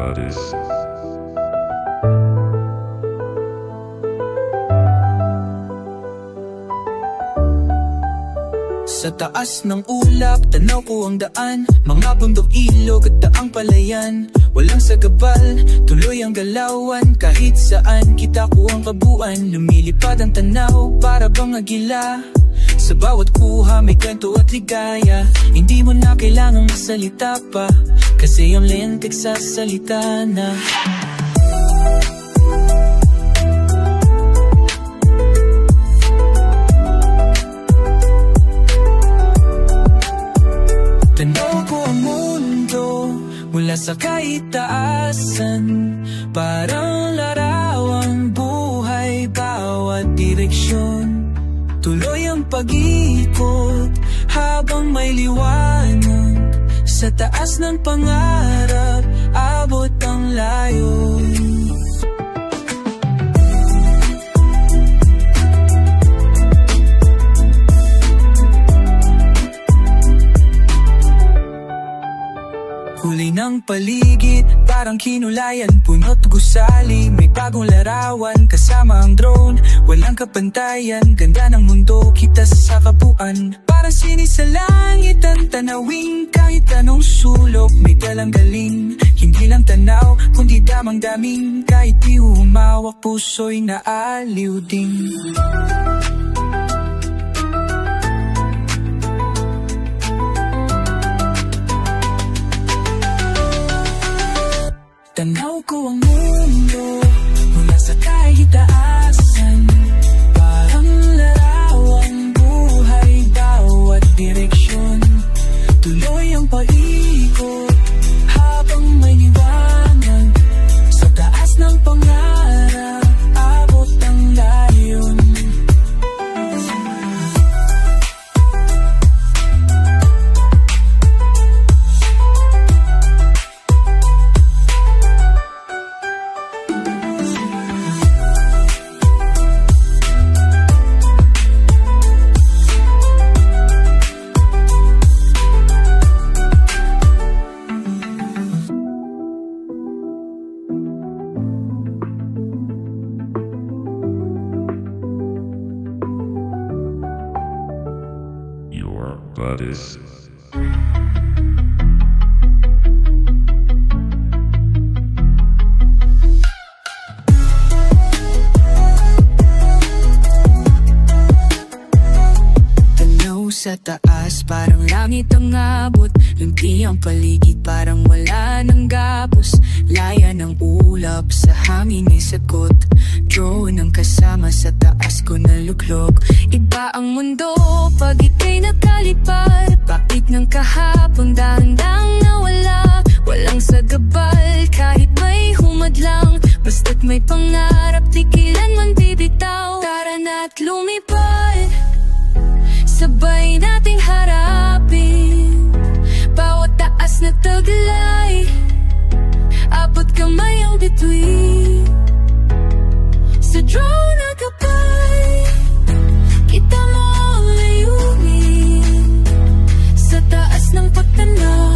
buddies. Sa taas ng ulap, tanaw ko ang daan, mga bundok, ilog at daang palayan. Walang sagabal, tuloy ang galawan, kahit saan kita ko ang kabuuan. Lumilipad ang tanaw, para bang agila. Sa bawat kuha may kwento at ligaya. Hindi mo na kailangang masalita pa, kasi yung lentik sa salita na. Tanaw ko ang mundo mula sa kaitaasan, parang larawang buhay bawat direksyon. Tuloy ang pag-ikot habang may liwanag, sa taas ng pangarap abot ang layo. Huli ng paligid, parang kinulayan, puno't gusali. May bagong larawan, kasama ang drone, walang kapantayan. Ganda ng mundo, kita sa kabuuan. Parang sinis sa langit ang tanawin, kahit anong sulok may dalang galing. Hindi lang tanaw, kundi damang daming, kahit di humawak puso'y naaliw din. Tanaw ko ang mundo mula sa kaitaasan, parang larawang buhay bawat direksyon. Tuloy ang paikot habang may liwanag, sa taas ng pangarap abot ang layon. Buddies. Tanaw sa taas, parang langit ang abot. Lunti ang paligid, parang wala ng gapos. Laya ng ulap, sa hangin ay sagot. Drone ang kasama, sa taas ko naluklog. Iba ang mundo pag ika'y nakalipad. Bakit ng kahapon dahan-dang nawala? Walang sagabal kahit may humadlang, basta't may pangarap di kailanman bibitaw. Tara na't lumipad, sabay nating harapin bawat taas na taglay, abot kamay ang bituin. Sa drone na kapay, kita mo ang layunin, sa taas ng pagtanaw,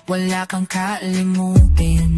wala kang kalimutin.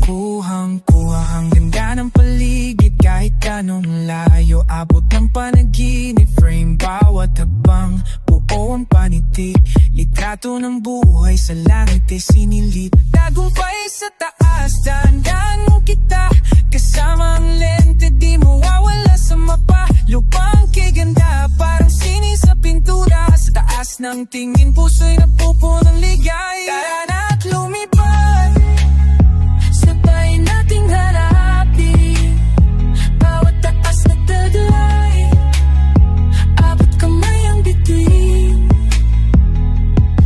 Kuhang-kuha ang ganda ng paligid, kahit ganong layo, abot ng panaginip. Frame bawat habang, buo ang panitig. Litrato ng buhay sa langit ay sinilit. Tagumpay sa taas, dahan-dahan mo kita, kasama ang lente, di mawawala sa mapa. Lupang kiganda, parang sinis sa pintura, sa taas ng tingin puso'y napupunang ligay. Tara na't lumipad, sabay nating harapin bawat taas na taglay, abot kamay ang bituin.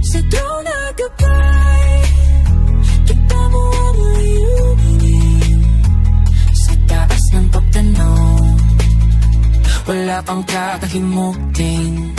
Sa drone na gabay, kita mo ang layunin, sa taas ng pagtanaw, wala pang kakalimutin.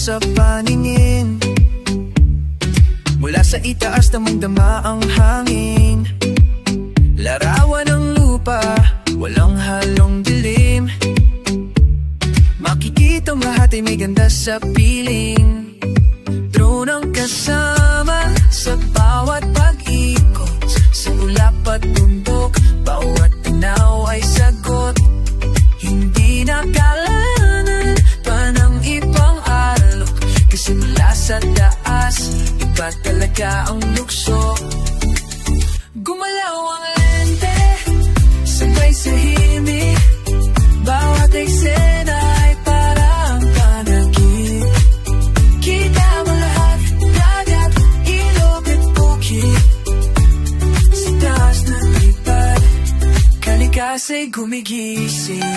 Sa paningin mula sa itaas, damang-dama ang hangin. Larawan ng lupa, walang halong dilim. Makikita ang lahat ay may ganda sa piling. Drone ang kasama sa bawat pag-ikot. Sa ulap at bundok, bawat tinaw ay sagot. Hindi nakalanan pa ng ibang alok, kasi mula sa taas, iba talaga ang lukso. Gumalaw ang lente, sabay sa himig. Bawat eksena ay parang panaginip. Kita mo lahat, dagat, ilog at bukid. Sa taas ng lipad, kalikasan ay gumigising.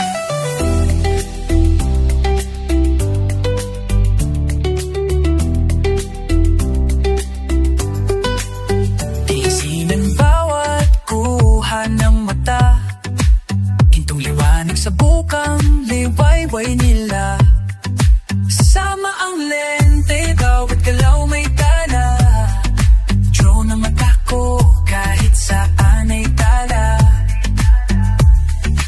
Sa bukang liwayway nila, sama ang lente, bawat galaw may tala. Drone ang mata ko, kahit saan ay tala.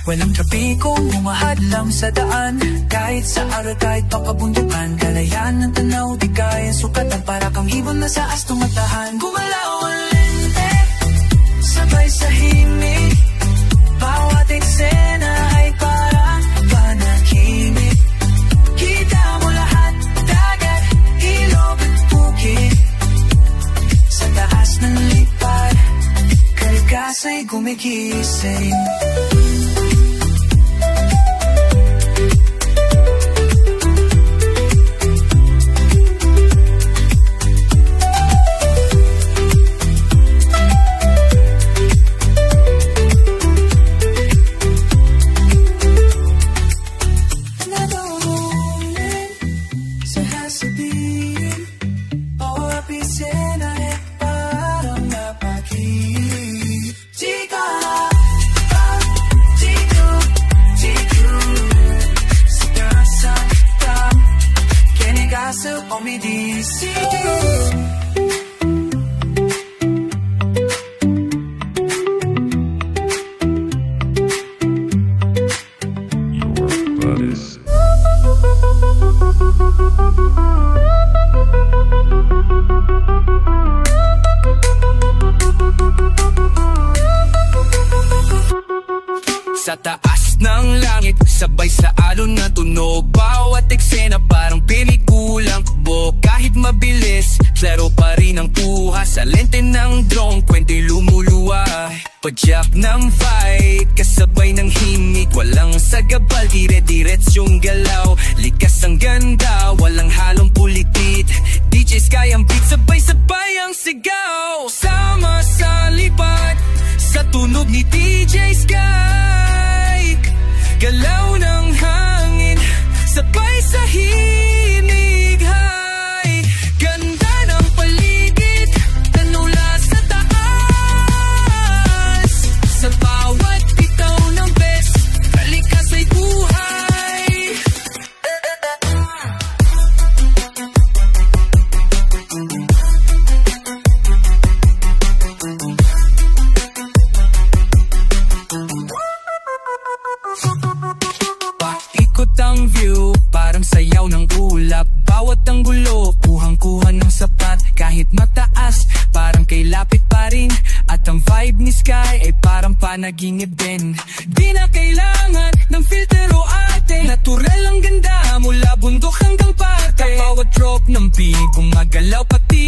Walang trapikong umahad lang sa daan, kahit sa araw, kahit pakabundukan. Kalayan ng tanaw, di kayang sukatan, para kang ibon na sa as tumatahan. Gumalaw ang lente, sabay sa himig. Bawat eksena ay parang panaginip. Kita mo lahat, dagat, ilog at bukid. Sa taas ng lipad, kalikasan ay gumigising. Sa taas ng langit, sabay sa alon na tunog. Bawat eksena parang pelikulang takbo. Kahit mabilis, klaro pa rin ang kuha. Sa lente ng drone, kwento'y lumuluwa. Padyak ng fight, kasabay ng himig. Walang sagabal, dire-diretsyong galaw. Likas ang ganda, walang halong pulitit. DJs kayang beat, sabay-sabay ang sigaw. Sama sa lipat, sa tunog ni DJ Sky. Galaw ng hangin, sabay sa himig. Hay, ganda ng paligid, tanula sa taas. Sa bawat bitaw ng best, kalikas ay buhay. Paikot ang view, parang sayaw ng ulap. Bawat ang gulo, kuhang-kuha ng sapat. Kahit mataas, parang kay lapit pa rin. At ang vibe ni Sky ay parang panaginip din. Di na kailangan ng filter o ate, natural ang ganda mula bundok hanggang parte. Bawat drop ng beat, gumagalaw pati